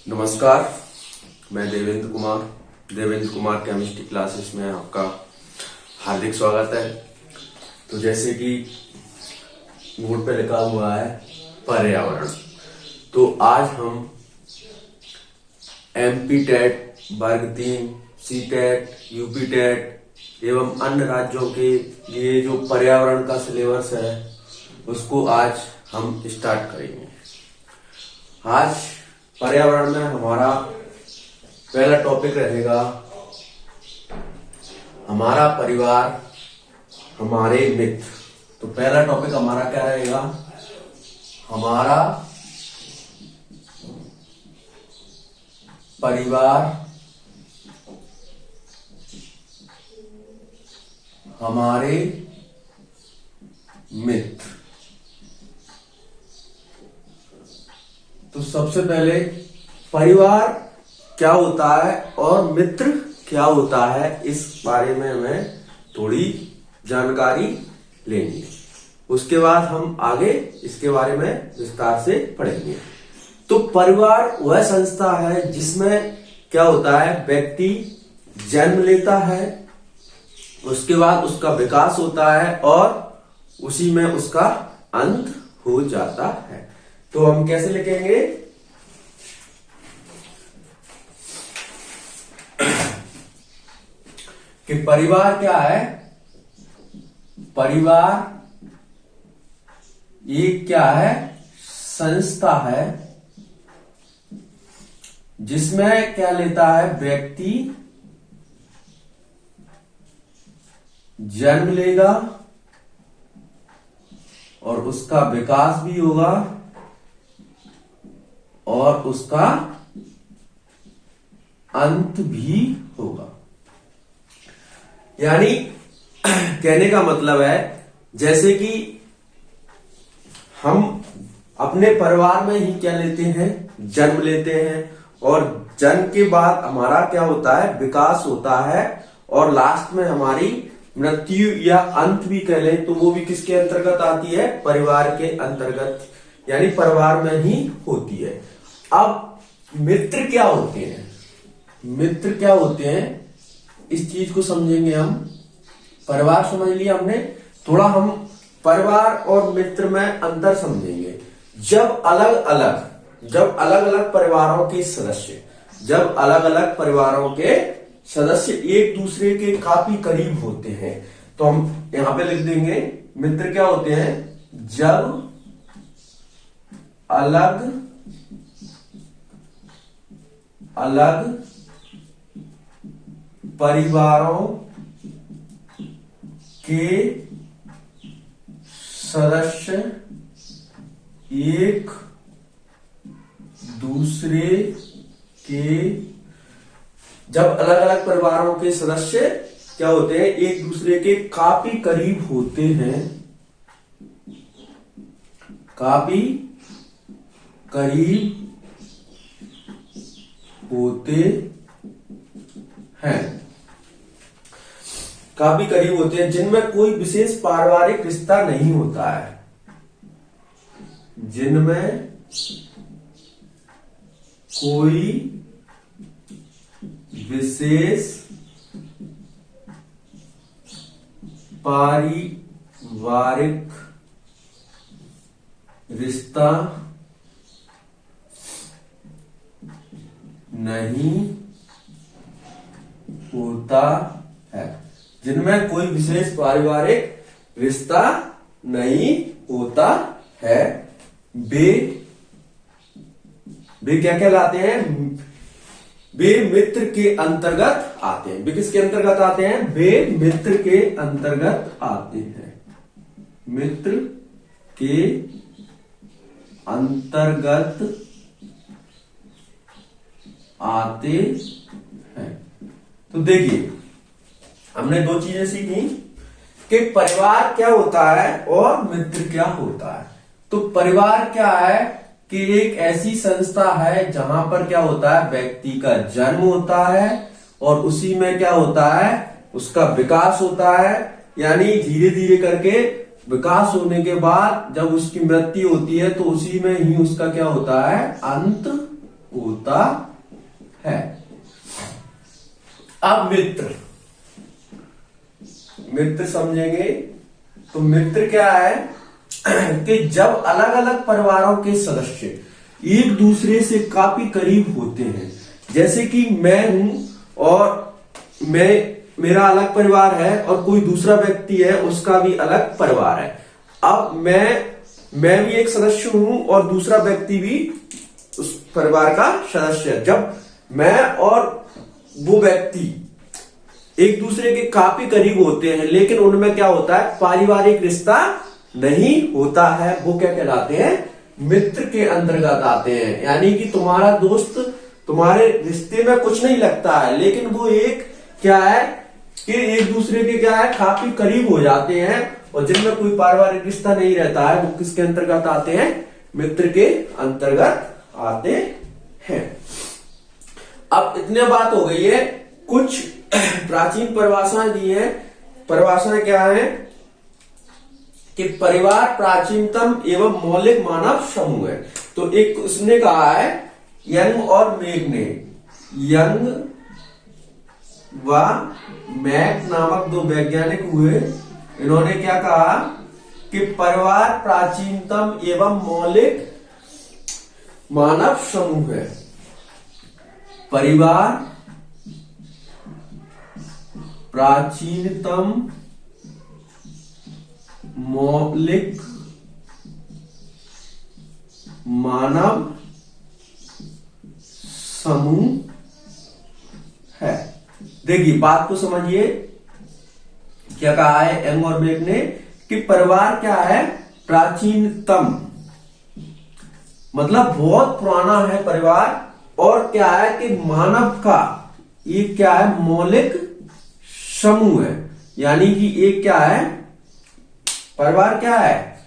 नमस्कार, मैं Devendra Kumar chemistry classes में आपका हार्दिक स्वागत है। तो जैसे कि बोर्ड पे लिखा हुआ है पर्यावरण, तो आज हम एमपी टेट, वर्ग 3, सी टेट, यूपी टेट एवं अन्य राज्यों के लिए जो पर्यावरण का सिलेबस है उसको आज हम स्टार्ट करेंगे। आज पर्यावरण में हमारा पहला टॉपिक रहेगा हमारा परिवार, हमारे मित्र। तो पहला टॉपिक हमारा क्या रहेगा? हमारा परिवार, हमारे मित्र। तो सबसे पहले परिवार क्या होता है और मित्र क्या होता है, इस बारे में हमें थोड़ी जानकारी लेंगे। उसके बाद हम आगे इसके बारे में विस्तार से पढ़ेंगे। तो परिवार वह संस्था है जिसमें क्या होता है, व्यक्ति जन्म लेता है, उसके बाद उसका विकास होता है और उसी में उसका अंत हो जाता है। तो हम कैसे लिखेंगे? कि परिवार क्या है? परिवार ये क्या है? संस्था है जिसमें क्या लेता है, व्यक्ति जन्म लेगा और उसका विकास भी होगा और उसका अंत भी होगा। यानी कहने का मतलब है, जैसे कि हम अपने परिवार में ही क्या लेते हैं, जन्म लेते हैं और जन्म के बाद हमारा क्या होता है, विकास होता है और लास्ट में हमारी मृत्यु या अंत भी कह लें तो वो भी किसके अंतर्गत आती है? परिवार के अंतर्गत, यानी परिवार में ही होती है। अब मित्र क्या होते हैं? मित्र क्या होते हैं, इस चीज को समझेंगे हम। परिवार समझ लिया हमने, थोड़ा हम परिवार और मित्र में अंतर समझेंगे। जब अलग अलग परिवारों के सदस्य एक दूसरे के काफी करीब होते हैं, तो हम यहां पे लिख देंगे मित्र क्या होते हैं? जब अलग परिवारों के सदस्य एक दूसरे के, जब अलग अलग परिवारों के सदस्य क्या होते हैं, एक दूसरे के काफी करीब होते हैं, काफी करीब होते हैं, काफी करीब होते हैं, जिनमें कोई विशेष पारिवारिक रिश्ता नहीं होता है, जिनमें कोई विशेष पारिवारिक रिश्ता नहीं होता है, जिनमें कोई विशेष पारिवारिक रिश्ता नहीं होता है। वे क्या कहलाते हैं? वे मित्र के अंतर्गत आते हैं। वे किसके अंतर्गत आते हैं? वे मित्र के अंतर्गत आते हैं, मित्र के अंतर्गत आते हैं। तो देखिए, हमने दो चीजें सीखी कि परिवार क्या होता है और मित्र क्या होता है। तो परिवार क्या है कि एक ऐसी संस्था है जहां पर क्या होता है, व्यक्ति का जन्म होता है और उसी में क्या होता है, उसका विकास होता है, यानी धीरे धीरे करके विकास होने के बाद जब उसकी मृत्यु होती है तो उसी में ही उसका क्या होता है, अंत होता है। अब मित्र समझेंगे तो मित्र क्या है कि जब अलग अलग परिवारों के सदस्य एक दूसरे से काफी करीब होते हैं, जैसे कि मैं हूं और मेरा अलग परिवार है और कोई दूसरा व्यक्ति है उसका भी अलग परिवार है। अब मैं भी एक सदस्य हूं और दूसरा व्यक्ति भी उस परिवार का सदस्य है। जब मैं और वो व्यक्ति एक दूसरे के काफी करीब होते हैं लेकिन उनमें क्या होता है, पारिवारिक रिश्ता नहीं होता है, वो क्या कहलाते हैं, मित्र के अंतर्गत आते हैं। यानी कि तुम्हारा दोस्त तुम्हारे रिश्ते में कुछ नहीं लगता है लेकिन वो एक क्या है कि एक दूसरे के क्या है काफी करीब हो जाते हैं, और जिनमें कोई पारिवारिक रिश्ता नहीं रहता है वो किसके अंतर्गत आते हैं, मित्र के अंतर्गत आते हैं। अब इतने बात हो गई है, कुछ प्राचीन परिभाषाएं दी हैं। परिभाषाएं क्या है कि परिवार प्राचीनतम एवं मौलिक मानव समूह है। तो एक उसने कहा है यंग और मेग ने, यंग व मैक नामक दो वैज्ञानिक हुए, इन्होंने क्या कहा कि परिवार प्राचीनतम एवं मौलिक मानव समूह है। परिवार प्राचीनतम मौलिक मानव समूह है। देखिए बात को समझिए, क्या कहा है यंग और मेक ने कि परिवार क्या है, प्राचीनतम मतलब बहुत पुराना है परिवार, और क्या है कि मानव का एक क्या है, मौलिक समूह है। यानी कि एक क्या है, परिवार क्या है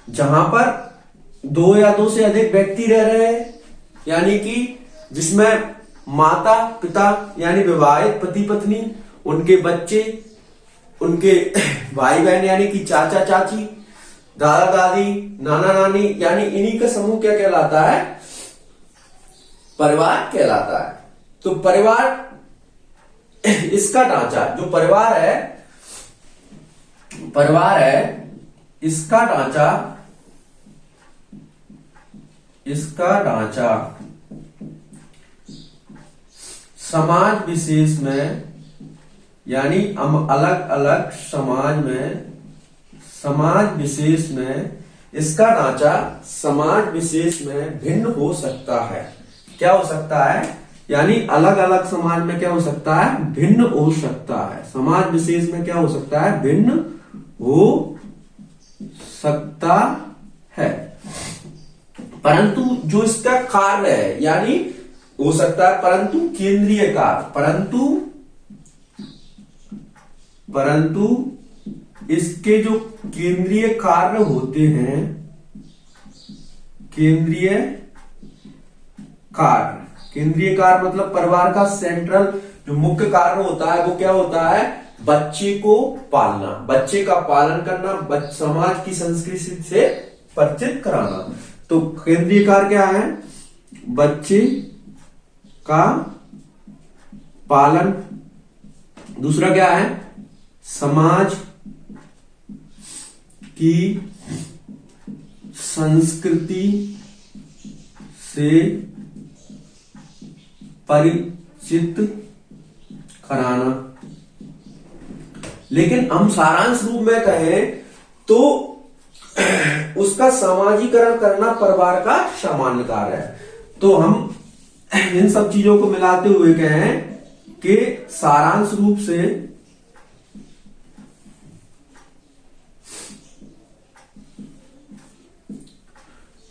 जहां पर दो या दो से अधिक व्यक्ति रह रहे हैं, यानी कि जिसमें माता पिता यानी विवाहित पति पत्नी, उनके बच्चे, उनके भाई बहन यानी कि चाचा चाची, दादा दादी, नाना नानी, यानी इन्हीं का समूह क्या कहलाता है, परिवार कहलाता है। तो परिवार इसका ढांचा, जो परिवार है इसका ढांचा समाज विशेष में, यानी हम अलग अलग समाज विशेष में इसका ढांचा समाज विशेष में भिन्न हो सकता है। क्या हो सकता है, यानी अलग अलग समाज में क्या हो सकता है, भिन्न हो सकता है। समाज विशेष में क्या हो सकता है, भिन्न हो सकता है। परंतु जो इसका कार्य है, यानी हो सकता है परंतु केंद्रीय कार्य, परंतु इसके जो केंद्रीय कार्य होते हैं, केंद्रीय कार्य मतलब परिवार का सेंट्रल जो मुख्य कार्य होता है वो क्या होता है, बच्चे को पालना, बच्चे का पालन करना, समाज की संस्कृति से परिचित कराना। तो केंद्रीय कार्य क्या है, बच्चे का पालन। दूसरा क्या है, समाज की संस्कृति से परिचित कराना। लेकिन हम सारांश रूप में कहें तो उसका सामाजिकरण करना परिवार का सामान्य कार्य है। तो हम इन सब चीजों को मिलाते हुए कहें कि सारांश रूप से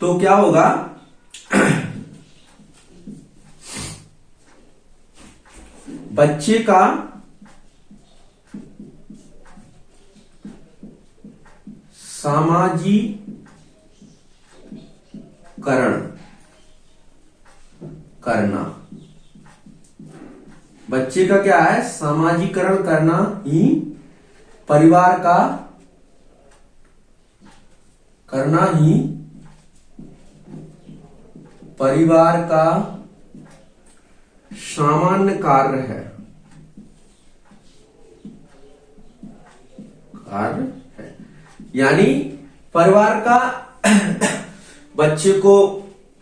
तो क्या होगा, बच्चे का सामाजिकरण करना, बच्चे का क्या है, सामाजिकरण करना ही परिवार का सामान्य कार्य है, यानी परिवार का बच्चे को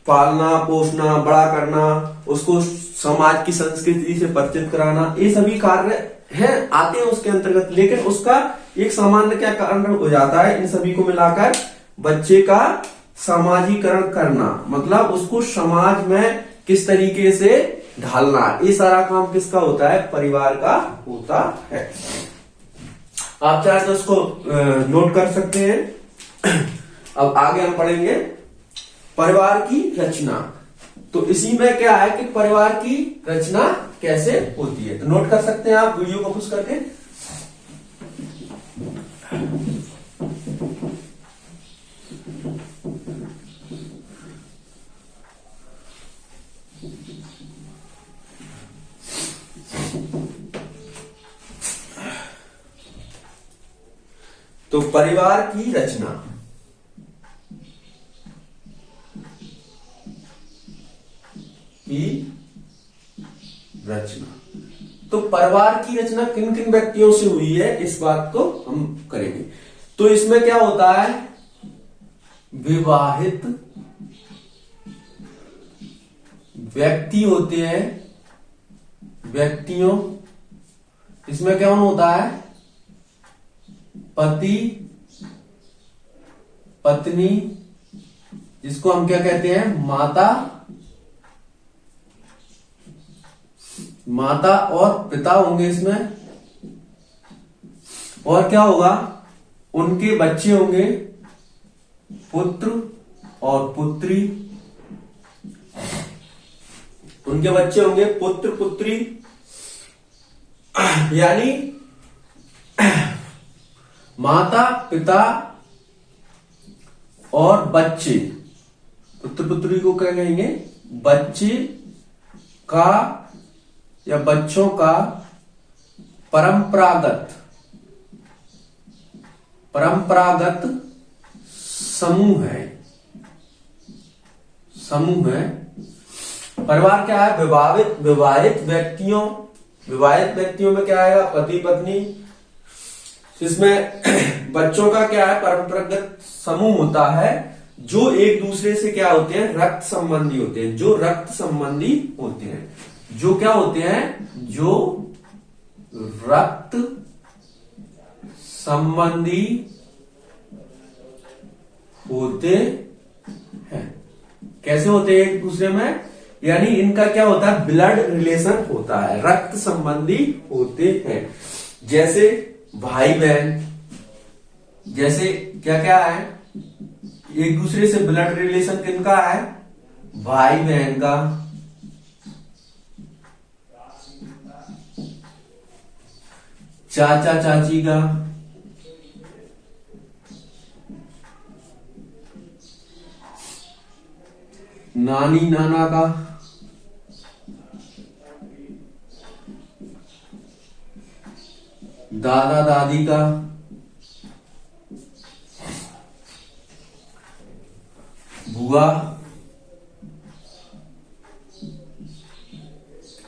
पालना पोसना बड़ा करना, उसको समाज की संस्कृति से परिचित कराना, ये सभी कार्य हैं आते हैं उसके अंतर्गत। लेकिन उसका एक सामान्य क्या कारण हो जाता है, इन सभी को मिलाकर बच्चे का सामाजिकरण करना, मतलब उसको समाज में किस तरीके से ढालना, ये सारा काम किसका होता है, परिवार का होता है। आप चाहे तो उसको नोट कर सकते हैं। अब आगे हम पढ़ेंगे परिवार की रचना। तो इसी में क्या है कि परिवार की रचना कैसे होती है, तो नोट कर सकते हैं आप वीडियो को पुश करके। तो परिवार की रचना, तो परिवार की रचना किन किन व्यक्तियों से हुई है, इस बात को हम करेंगे। तो इसमें क्या होता है, विवाहित व्यक्ति होते हैं, व्यक्तियों, इसमें क्या होता है, पति पत्नी, जिसको हम क्या कहते हैं, माता और पिता होंगे इसमें। और क्या होगा, उनके बच्चे होंगे, पुत्र और पुत्री, उनके बच्चे होंगे पुत्र पुत्री, यानी माता पिता और बच्चे, पुत्र पुत्री को क्या कहेंगे, बच्चे का या बच्चों का परंपरागत समूह है। परिवार क्या है, विवाहित व्यक्तियों में क्या आएगा, पति पत्नी, इसमें बच्चों का क्या है, परंपरागत समूह होता है, जो एक दूसरे से क्या होते हैं, रक्त संबंधी होते हैं, जो रक्त संबंधी होते हैं, जो क्या होते हैं, जो रक्त संबंधी होते हैं। कैसे होते हैं एक दूसरे में, यानी इनका क्या होता है, ब्लड रिलेशन होता है, रक्त संबंधी होते हैं। जैसे भाई बहन, जैसे क्या क्या है, एक दूसरे से ब्लड रिलेशन किनका है, भाई बहन का, चाचा चाची का, नानी नाना का, दादा दादी का, बुआ,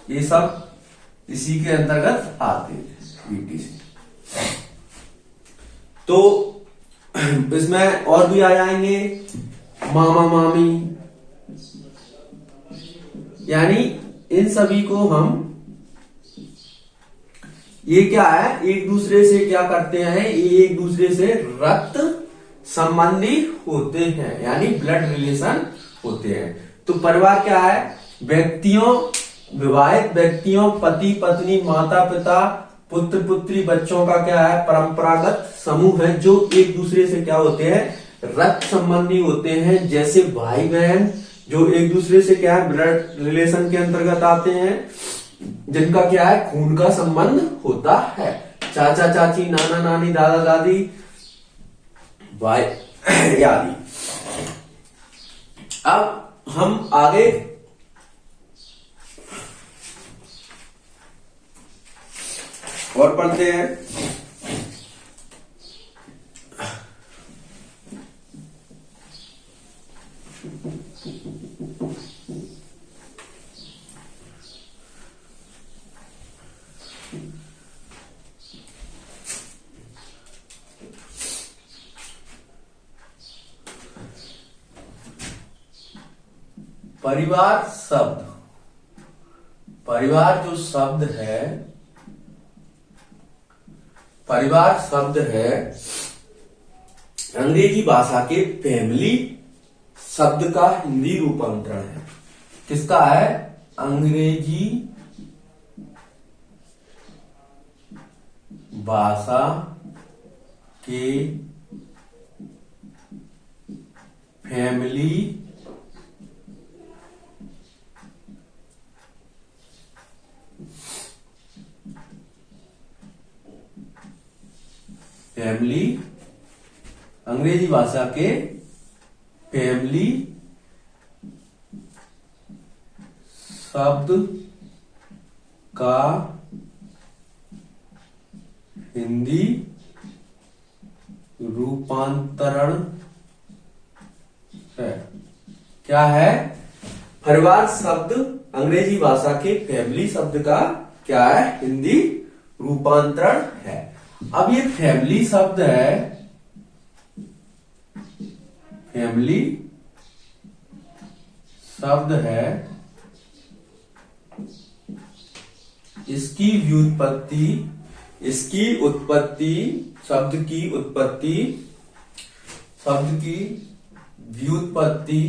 ये सब इसी के अंतर्गत आते हैं। तो इसमें और भी आ जाएंगे मामा मामी, यानी इन सभी को हम, ये क्या है, एक दूसरे से क्या करते हैं, ये एक दूसरे से रक्त संबंधी होते हैं, यानी ब्लड रिलेशन होते हैं। तो परिवार क्या है, विवाहित व्यक्तियों, पति पत्नी, माता पिता, पुत्र पुत्री, बच्चों का क्या है, परंपरागत समूह है, जो एक दूसरे से क्या होते हैं, रक्त संबंधी होते हैं। जैसे भाई बहन, जो एक दूसरे से क्या है, ब्लड रिलेशन के अंतर्गत आते हैं, जिनका क्या है, खून का संबंध होता है। चाचा चाची, नाना नानी, दादा दादी, भाई आदि। अब हम आगे और पढ़ते हैं। परिवार शब्द, परिवार जो शब्द है, परिवार शब्द है अंग्रेजी भाषा के फैमिली शब्द का हिंदी रूपांतरण है। किसका है? अंग्रेजी भाषा के फैमिली अंग्रेजी भाषा के फैमिली शब्द का हिंदी रूपांतरण है। क्या है? परिवार शब्द अंग्रेजी भाषा के फैमिली शब्द का क्या है? हिंदी रूपांतरण है। अब ये फैमिली शब्द है, फैमिली शब्द है, इसकी व्युत्पत्ति, इसकी उत्पत्ति, शब्द की उत्पत्ति, शब्द की व्युत्पत्ति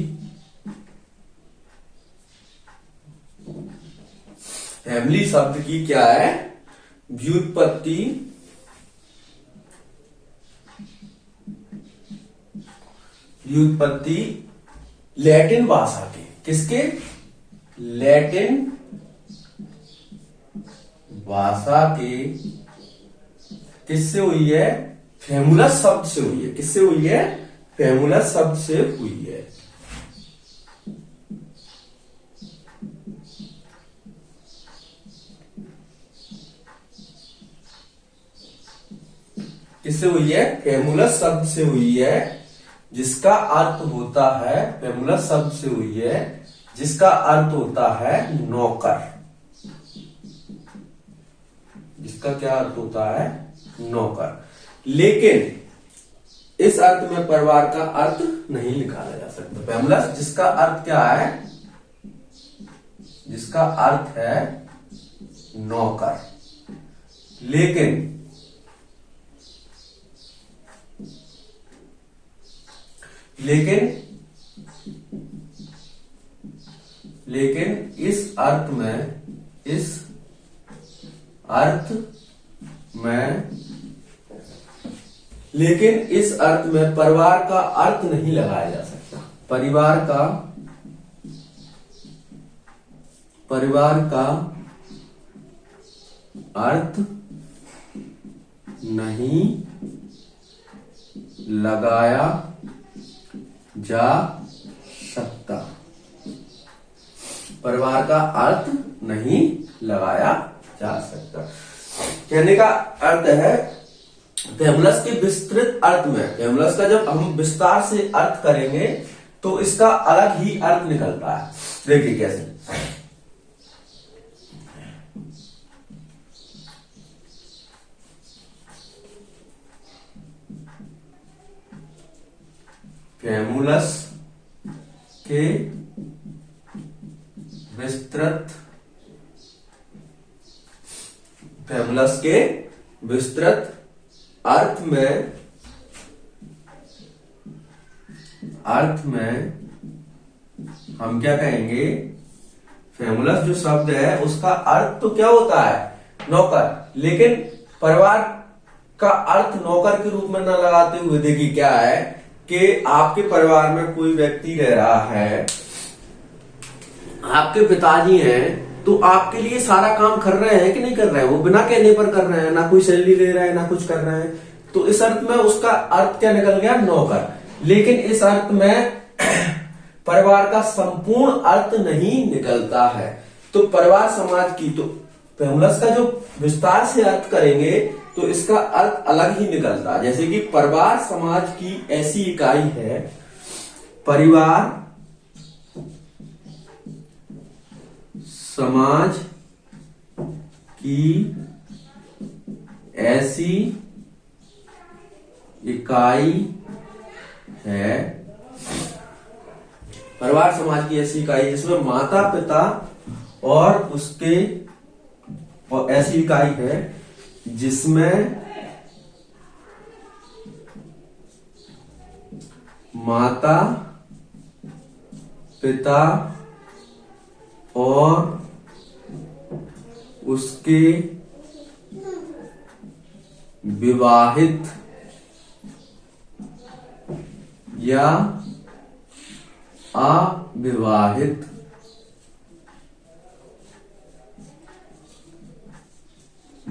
फैमिली शब्द की क्या है? व्युत्पत्ति व्युत्पत्ति लैटिन भाषा के, किसके? लैटिन भाषा के किससे हुई है? फैमुलस शब्द से हुई है। किससे हुई है? फैमुलस शब्द से हुई है। किससे हुई है? फैमुलस शब्द से हुई है, जिसका अर्थ होता है, फैमुलस शब्द से हुई है जिसका अर्थ होता है नौकर। जिसका क्या अर्थ होता है? नौकर। लेकिन इस अर्थ में परिवार का अर्थ नहीं निकाला जा सकता। फैमुलस जिसका अर्थ क्या है? जिसका अर्थ है नौकर। लेकिन इस अर्थ में, इस अर्थ में, लेकिन इस अर्थ में परिवार का अर्थ नहीं लगाया जा सकता। परिवार का अर्थ नहीं लगाया जा सकता। परिवार का अर्थ नहीं लगाया जा सकता। कहने का अर्थ है फैमुलस के विस्तृत अर्थ में, फैमुलस का जब हम विस्तार से अर्थ करेंगे तो इसका अलग ही अर्थ निकलता है। देखिए कैसे। फैमुलस के विस्तृत, फैमुलस के विस्तृत अर्थ में हम क्या कहेंगे? फैमुलस जो शब्द है उसका अर्थ तो क्या होता है? नौकर। लेकिन परिवार का अर्थ नौकर के रूप में न लगाते हुए देखिए क्या है कि आपके परिवार में कोई व्यक्ति रह रहा है, आपके पिताजी हैं, तो आपके लिए सारा काम कर रहे हैं कि नहीं कर रहे हैं? वो बिना कहने पर कर रहे हैं, ना कोई सैलरी ले रहे हैं, ना कुछ कर रहे हैं। तो इस अर्थ में उसका अर्थ क्या निकल गया? नौकर। लेकिन इस अर्थ में परिवार का संपूर्ण अर्थ नहीं निकलता है। तो परिवार समाज की, तो फैमुलस का जो विस्तार से अर्थ करेंगे तो इसका अर्थ अलग ही निकलता है। जैसे कि परिवार समाज की ऐसी इकाई है, परिवार समाज की ऐसी इकाई है परिवार समाज की ऐसी इकाई जिसमें माता पिता और उसके, और ऐसी इकाई है जिसमें माता पिता और उसके विवाहित या अविवाहित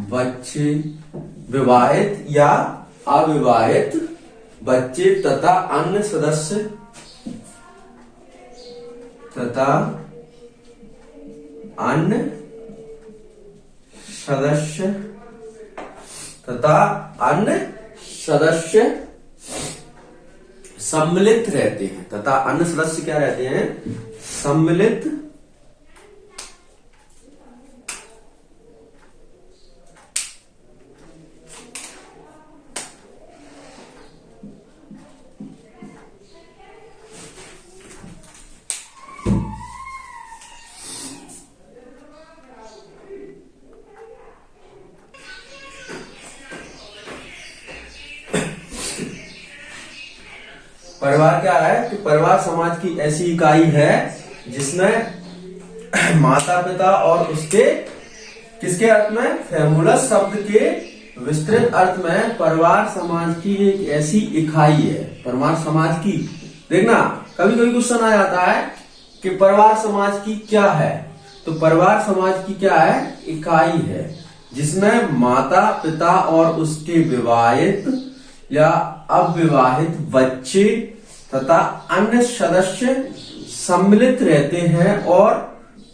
बच्चे, विवाहित या अविवाहित बच्चे तथा अन्य सदस्य तथा अन्य सदस्य तथा अन्य सदस्य सम्मिलित रहते हैं, तथा अन्य सदस्य क्या रहते हैं, सम्मिलित परिवार क्या है कि परिवार समाज की ऐसी इकाई है जिसमें माता पिता और उसके, किसके अर्थ में, फैमुलस शब्द के विस्तृत अर्थ में परिवार समाज की एक ऐसी इकाई है। परिवार समाज की, देखना कभी कभी क्वेश्चन आ जाता है कि परिवार समाज की क्या है, तो परिवार समाज की क्या है, इकाई है जिसमें माता पिता और उसके विवाहित या अविवाहित बच्चे तथा अन्य सदस्य सम्मिलित रहते हैं और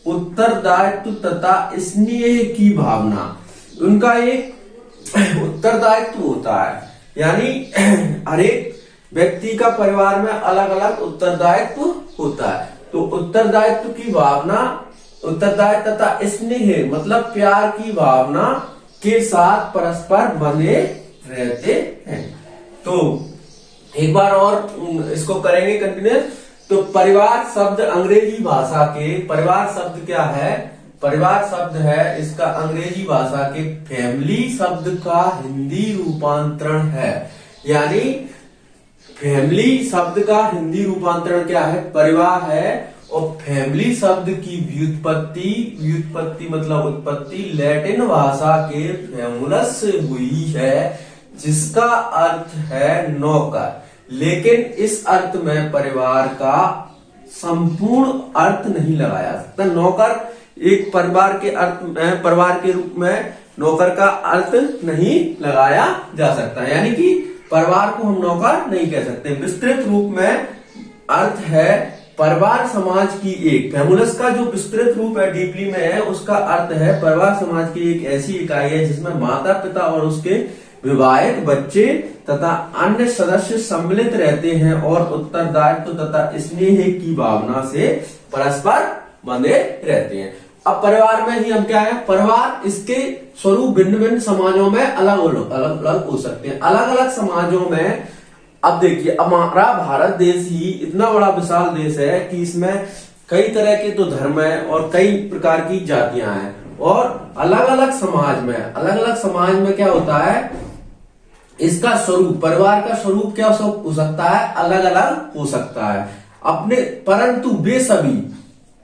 उत्तरदायित्व तथा स्नेह की भावना, उनका एक उत्तरदायित्व होता है। यानी हर एक व्यक्ति का परिवार में अलग अलग उत्तरदायित्व होता है, तो उत्तरदायित्व की भावना, उत्तरदायित्व तथा स्नेह मतलब प्यार की भावना के साथ परस्पर बने रहते हैं। तो एक बार और इसको करेंगे कंटिन्यूस। तो परिवार शब्द अंग्रेजी भाषा के, परिवार शब्द क्या है, परिवार शब्द है इसका अंग्रेजी भाषा के फैमिली शब्द का हिंदी रूपांतरण है। यानी फैमिली शब्द का हिंदी रूपांतरण क्या है, परिवार है, और फैमिली शब्द की व्युत्पत्ति, व्युत्पत्ति मतलब उत्पत्ति लैटिन भाषा के फैमुलस से हुई है जिसका अर्थ है नौकर। लेकिन इस अर्थ में परिवार का संपूर्ण अर्थ नहीं लगाया सकता। नौकर एक परिवार के अर्थ में, परिवार के रूप में नौकर का अर्थ नहीं लगाया जा सकता, यानी कि परिवार को हम नौकर नहीं कह सकते। विस्तृत रूप में अर्थ है परिवार समाज की एक, फैमुलस का जो विस्तृत रूप है, डीपली में है, उसका अर्थ है परिवार समाज की एक ऐसी इकाई है जिसमें माता पिता और उसके विवाहित बच्चे तथा अन्य सदस्य सम्मिलित रहते हैं और उत्तरदायित्व तथा स्नेह की भावना से परस्पर बंधे रहते हैं। अब परिवार में ही हम क्या है, परिवार इसके स्वरूप भिन्न भिन्न समाजों में अलग अलग हो सकते हैं। अलग अलग समाजों में, अब देखिए हमारा भारत देश ही इतना बड़ा विशाल देश है कि इसमें कई तरह के तो धर्म है और कई प्रकार की जातियां हैं, और अलग अलग समाज में क्या होता है, इसका स्वरूप, परिवार का स्वरूप क्या हो सकता है, अलग अलग हो सकता है अपने, परंतु वे सभी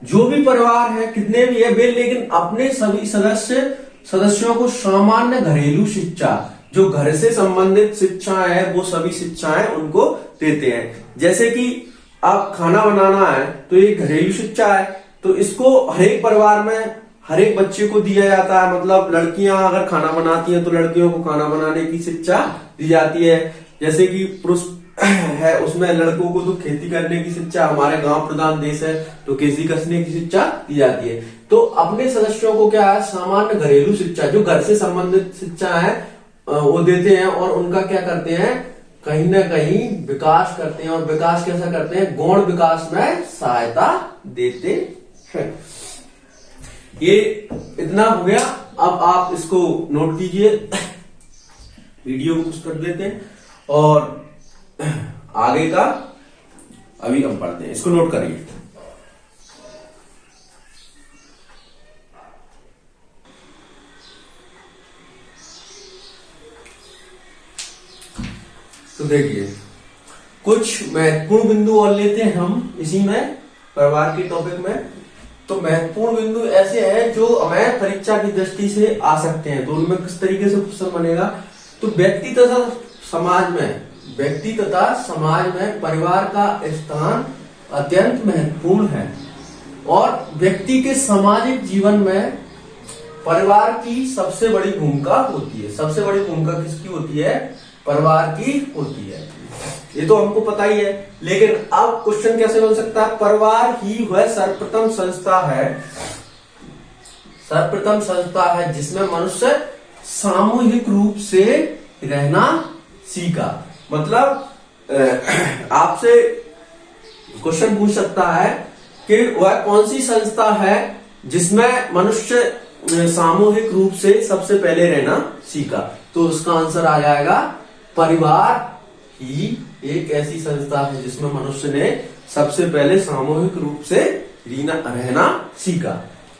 जो भी परिवार है, कितने भी है वे, लेकिन अपने सभी सदस्यों को सामान्य घरेलू शिक्षा, जो घर से संबंधित शिक्षाएं है, वो सभी शिक्षाएं उनको देते हैं। जैसे कि आप खाना बनाना है तो ये घरेलू शिक्षा है, तो इसको हर एक परिवार में हर एक बच्चे को दिया जाता है। मतलब लड़कियां अगर खाना बनाती हैं तो लड़कियों को खाना बनाने की शिक्षा दी जाती है। जैसे कि पुरुष है उसमें लड़कों को तो खेती करने की शिक्षा, हमारे गांव प्रधान देश है तो खेती कसने की शिक्षा दी जाती है। तो अपने सदस्यों को क्या है, सामान्य घरेलू शिक्षा, जो घर से संबंधित शिक्षा है वो देते हैं, और उनका क्या करते हैं, कहीं ना कहीं विकास करते हैं। और विकास कैसा करते हैं, गौण विकास में सहायता देते हैं। ये इतना हो गया। अब आप इसको नोट कीजिए, वीडियो को कुछ कर देते हैं और आगे का अभी हम पढ़ते हैं, इसको नोट करिए। देखिए, कुछ महत्वपूर्ण बिंदु और लेते हैं हम इसी में, परिवार के टॉपिक में। तो महत्वपूर्ण बिंदु ऐसे हैं जो हमें परीक्षा की दृष्टि से आ सकते हैं। तो उनमें किस तरीके से क्वेश्चन बनेगा, तो व्यक्ति तथा समाज में परिवार का स्थान अत्यंत महत्वपूर्ण है और व्यक्ति के सामाजिक जीवन में परिवार की सबसे बड़ी भूमिका होती है। सबसे बड़ी भूमिका किसकी होती है, परिवार की होती है, ये तो हमको पता ही है। लेकिन अब क्वेश्चन कैसे बन सकता है, परिवार ही वह सर्वप्रथम संस्था है जिसमें मनुष्य सामूहिक रूप से रहना सीखा। मतलब आपसे क्वेश्चन पूछ सकता है कि वह कौन सी संस्था है जिसमें मनुष्य सामूहिक रूप से सबसे पहले रहना सीखा। तो उसका आंसर आ जाएगा, परिवार ही एक ऐसी संस्था है जिसमें मनुष्य ने सबसे पहले सामूहिक रूप से रहना सीखा।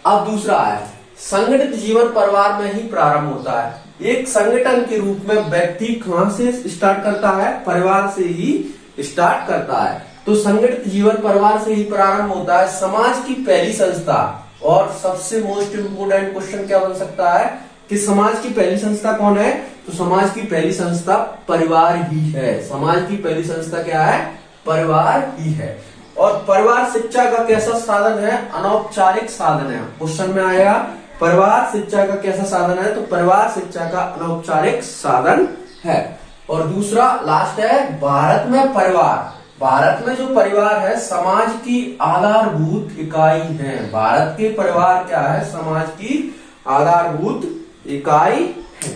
अब दूसरा है, संगठित जीवन परिवार में ही प्रारंभ होता है। एक संगठन के रूप में व्यक्ति कहां से स्टार्ट करता है, परिवार से ही स्टार्ट करता है। तो संगठित जीवन परिवार से ही प्रारंभ होता है। समाज की पहली संस्था, और सबसे मोस्ट इंपोर्टेंट क्वेश्चन क्या बन सकता है कि समाज की पहली संस्था कौन है, तो समाज की पहली संस्था परिवार ही है। समाज की पहली संस्था क्या है, परिवार ही है। और परिवार शिक्षा का कैसा साधन है, अनौपचारिक साधन है। क्वेश्चन में आएगा परिवार शिक्षा का कैसा साधन है, तो परिवार शिक्षा का अनौपचारिक साधन है। और दूसरा लास्ट है, भारत में परिवार, भारत में जो परिवार है समाज की आधारभूत इकाई है। भारत के परिवार क्या है, समाज की आधारभूत इकाई है।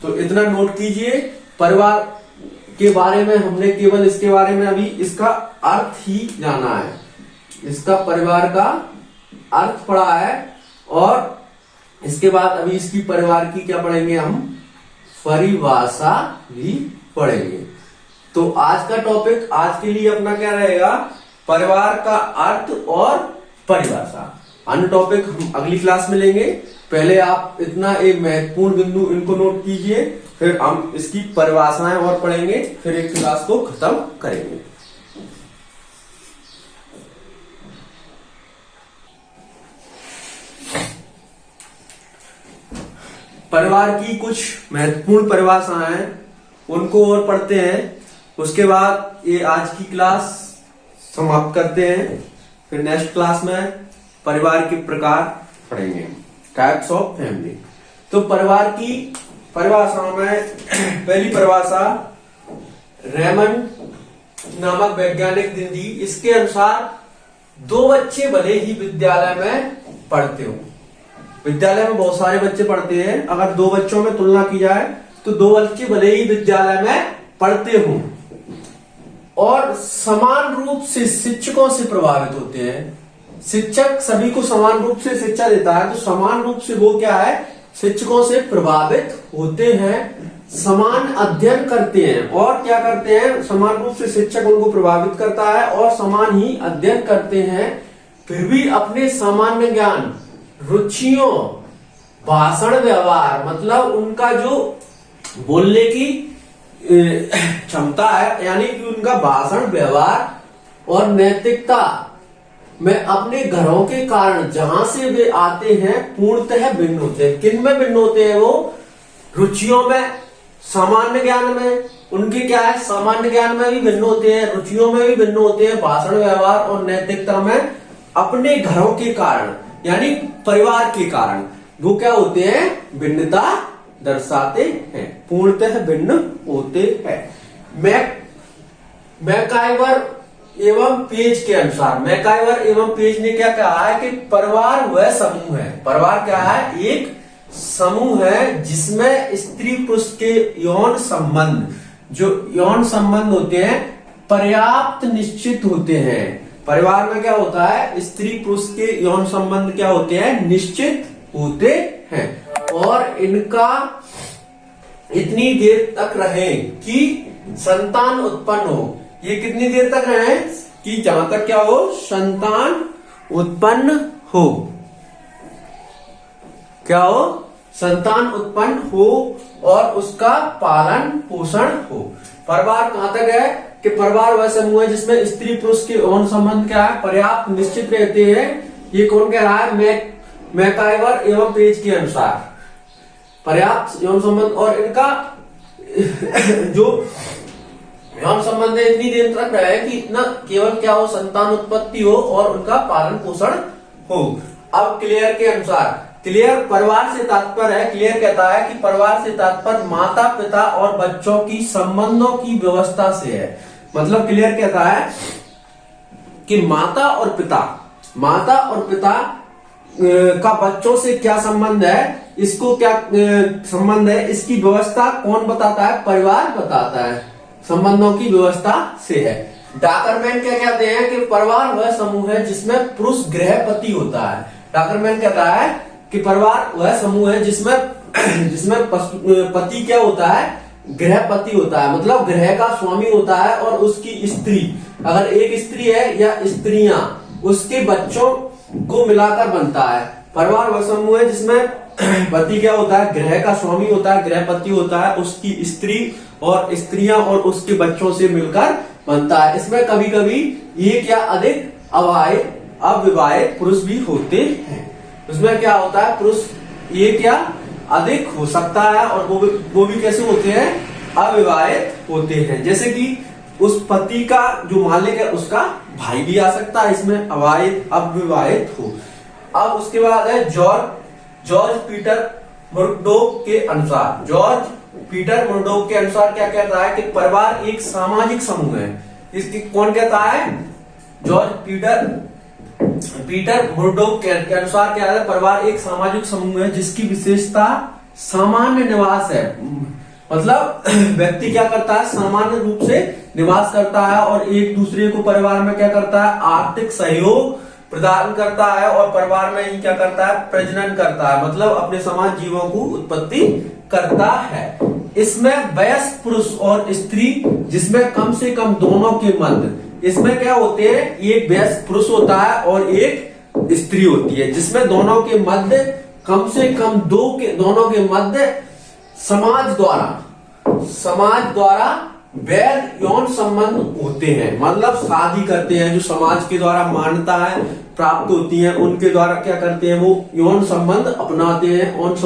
तो इतना नोट कीजिए, परिवार के बारे में हमने केवल इसके बारे में अभी इसका अर्थ ही जाना है, इसका परिवार का अर्थ पढ़ा है। और इसके बाद अभी इसकी परिवार की क्या पढ़ेंगे हम, परिभाषा भी पढ़ेंगे। तो आज का टॉपिक आज के लिए अपना क्या रहेगा, परिवार का अर्थ और परिभाषा। अन्य टॉपिक हम अगली क्लास में लेंगे। पहले आप इतना एक महत्वपूर्ण बिंदु इनको नोट कीजिए, फिर हम इसकी परिभाषाएं और पढ़ेंगे, फिर एक क्लास को खत्म करेंगे। परिवार की कुछ महत्वपूर्ण परिभाषाएं उनको और पढ़ते हैं, उसके बाद ये आज की क्लास समाप्त करते हैं। फिर नेक्स्ट क्लास में परिवार के प्रकार पढ़ेंगे, टाइप्स ऑफ फैमिली। तो परिवार की परिभाषाओं में पहली परिभाषा रेमंड नामक वैज्ञानिक ने दी। इसके अनुसार दो बच्चे भले ही विद्यालय में पढ़ते हो, विद्यालय में बहुत सारे बच्चे पढ़ते हैं, अगर दो बच्चों में तुलना की जाए तो दो बच्चे भले ही विद्यालय में पढ़ते हो और समान रूप से शिक्षकों से प्रभावित होते हैं। शिक्षक सभी को समान रूप से शिक्षा देता है, तो समान रूप से वो क्या है, शिक्षकों से प्रभावित होते हैं, समान अध्ययन करते हैं। और क्या करते हैं, समान रूप से शिक्षक उनको प्रभावित करता है और समान ही अध्ययन करते हैं, फिर भी अपने सामान्य ज्ञान, रुचियों, भाषण व्यवहार, मतलब उनका जो बोलने की क्षमता है, यानी कि उनका भाषण व्यवहार और नैतिकता में अपने घरों के कारण जहां से वे आते हैं पूर्णतः भिन्न होते हैं। किन में भिन्न होते हैं वो, रुचियों में, सामान्य ज्ञान में, उनके क्या है, सामान्य ज्ञान में भी भिन्न होते हैं, रुचियों में भी भिन्न होते हैं, भाषण व्यवहार और नैतिकता में अपने घरों के कारण यानी परिवार के कारण वो क्या होते हैं, भिन्नता दर्शाते हैं, पूर्णतः भिन्न होते हैं। मैकाइवर एवं पेज के अनुसार, मैकाइवर एवं पेज ने क्या कहा है कि परिवार वह समूह है, परिवार क्या है, एक समूह है जिसमें स्त्री पुरुष के यौन संबंध, जो यौन संबंध होते हैं पर्याप्त निश्चित होते हैं। परिवार में क्या होता है, स्त्री पुरुष के यौन संबंध क्या होते हैं, निश्चित होते हैं और इनका इतनी देर तक रहे कि संतान उत्पन्न हो। ये कितनी देर तक रहे कि जहां तक क्या हो, संतान उत्पन्न हो, क्या हो, संतान उत्पन्न हो और उसका पालन पोषण हो। परिवार कहां तक है कि परिवार वह समूह है जिसमें स्त्री पुरुष के यौन संबंध क्या है, पर्याप्त निश्चित रहते हैं। ये कौन कह रहा है, मैकाइवर एवं पेज के अनुसार पर्याप्त यौन संबंध, और इनका जो यौन संबंध है इतनी देर तक रहे कि इतना केवल क्या हो, संतान उत्पत्ति हो और उनका पालन पोषण हो। अब क्लियर के अनुसार, क्लियर परिवार से तात्पर्य है, क्लियर कहता है कि परिवार से तात्पर्य माता पिता और बच्चों की संबंधों की व्यवस्था से है। मतलब क्लियर कहता है कि माता और पिता का बच्चों से क्या संबंध है, इसको क्या संबंध है, इसकी व्यवस्था कौन बताता है, परिवार बताता है, संबंधों की व्यवस्था से है। डाकरमैन क्या कहते हैं कि परिवार वह समूह है जिसमें पुरुष गृहपति होता है। डाकरमैन कहता है कि परिवार वह समूह है जिसमें पति क्या होता है, गृहपति होता है, मतलब गृह का स्वामी होता है, और उसकी स्त्री, अगर एक स्त्री है या स्त्रियां, उसके बच्चों को मिलाकर बनता है। परिवार वह समूह है जिसमें पति क्या होता है, गृह का स्वामी होता है, गृहपति होता है, उसकी स्त्री और स्त्रियां और उसके बच्चों से मिलकर बनता है। इसमें कभी कभी एक या अधिक अविवाहित पुरुष भी होते हैं। उसमें क्या होता है, पुरुष एक या अधिक हो सकता है, और वो भी कैसे होते हैं, अविवाहित होते हैं। जैसे कि उस पति का जो मालिक है उसका भाई भी आ सकता है इसमें, अविवाहित हो। अब उसके बाद है जॉर्ज पीटर मुर्डोक के अनुसार, के अनुसार क्या कहता है कि परिवार एक सामाजिक समूह है। इसकी कौन कहता है, जॉर्ज पीटर मुर्डोक के अनुसार क्या है, परिवार एक सामाजिक समूह है जिसकी विशेषता सामान्य निवास है। मतलब व्यक्ति क्या करता है, सामान्य रूप से निवास करता है और एक दूसरे को परिवार में क्या करता है, आर्थिक सहयोग प्रदान करता है, और परिवार में ही क्या करता है, प्रजनन करता है, मतलब अपने समान जीवों को उत्पत्ति करता है। इसमें वयस्क पुरुष और स्त्री, जिसमें कम से कम दोनों के मध्य, इसमें क्या होते हैं, एक वयस्क पुरुष होता है और एक स्त्री होती है, जिसमें दोनों के मध्य कम से कम दोनों के मध्य समाज द्वारा वैध यौन संबंध होते हैं। मतलब शादी करते हैं, जो समाज के द्वारा मान्यता है प्राप्त होती है, उनके द्वारा क्या करते हैं, वो यौन संबंध अपनाते हैं, यौन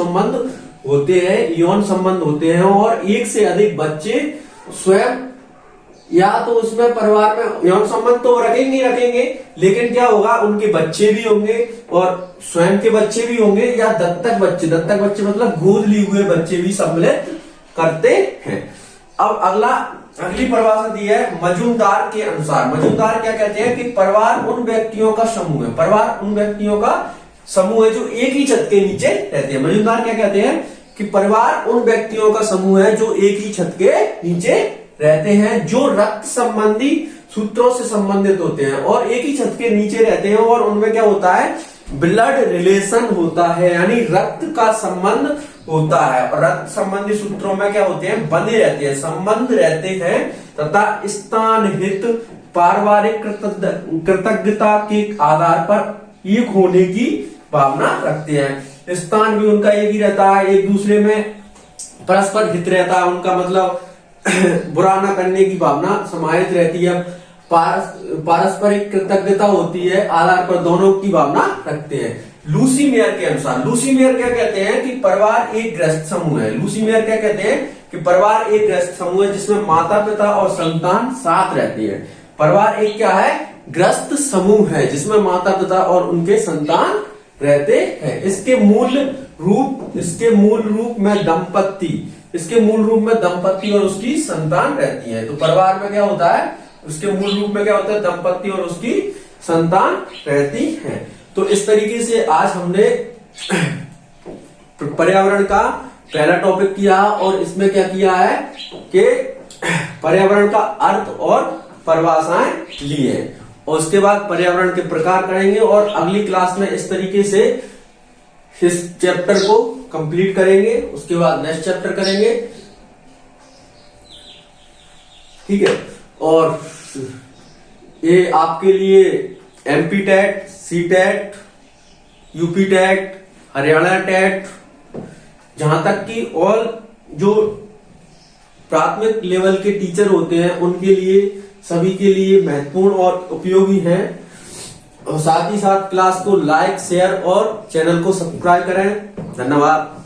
संबंध होते हैं, और एक से अधिक बच्चे स्वयं, या तो उसमें परिवार में यौन संबंध तो रखेंगे, लेकिन क्या होगा, उनके बच्चे भी होंगे और स्वयं के बच्चे भी होंगे, या दत्तक बच्चे मतलब गोद लिए हुए बच्चे भी सम्मिलित करते हैं। अब अगली परिभाषा दी है मजूमदार के अनुसार। मजूमदार क्या कहते हैं कि परिवार उन व्यक्तियों का समूह है, जो एक ही छत के नीचे रहते हैं। मजूमदार क्या कहते हैं कि परिवार उन व्यक्तियों का समूह है जो एक ही छत के नीचे रहते हैं, जो रक्त संबंधी सूत्रों से संबंधित होते हैं, और एक ही छत के नीचे रहते हैं, और उनमें क्या होता है, ब्लड रिलेशन होता है, यानी रक्त का संबंध होता है। और रक्त संबंधी सूत्रों में क्या होते हैं, बंधे रहते हैं, संबंध रहते हैं, तथा स्थान हित पारिवारिक कृतज्ञता के आधार पर एक होने की भावना रखते हैं। स्थान भी उनका एक ही रहता है, एक दूसरे में परस्पर हित रहता है उनका, मतलब बुरा न करने की भावना समाहित रहती है, पारस्परिक कृतज्ञता होती है, आधार पर दोनों की भावना रखते हैं। लूसी मेयर के अनुसार, लूसी मेयर क्या कहते हैं कि परिवार एक ग्रस्त समूह है। लूसी मेयर क्या कहते हैं कि परिवार एक ग्रस्त समूह है जिसमें माता पिता और संतान साथ रहती है। परिवार एक क्या है, ग्रस्त समूह है जिसमें माता पिता और उनके संतान रहते हैं। इसके मूल रूप में दंपति और उसकी संतान रहती है। तो परिवार में क्या होता है, उसके मूल रूप में क्या होता है, दंपति और उसकी संतान रहती है। तो इस तरीके से आज हमने पर्यावरण का पहला टॉपिक किया, और इसमें क्या किया है कि पर्यावरण का अर्थ और परिभाषाएं ली है, और उसके बाद पर्यावरण के प्रकार करेंगे, और अगली क्लास में इस तरीके से इस चैप्टर को कंप्लीट करेंगे, उसके बाद नेक्स्ट चैप्टर करेंगे, ठीक है। और ये आपके लिए MP TET, C TET, UP TET, Haryana TET, जहां तक कि और जो प्राथमिक लेवल के टीचर होते हैं उनके लिए, सभी के लिए महत्वपूर्ण और उपयोगी है। और साथ ही साथ क्लास को लाइक, शेयर और चैनल को सब्सक्राइब करें। धन्यवाद।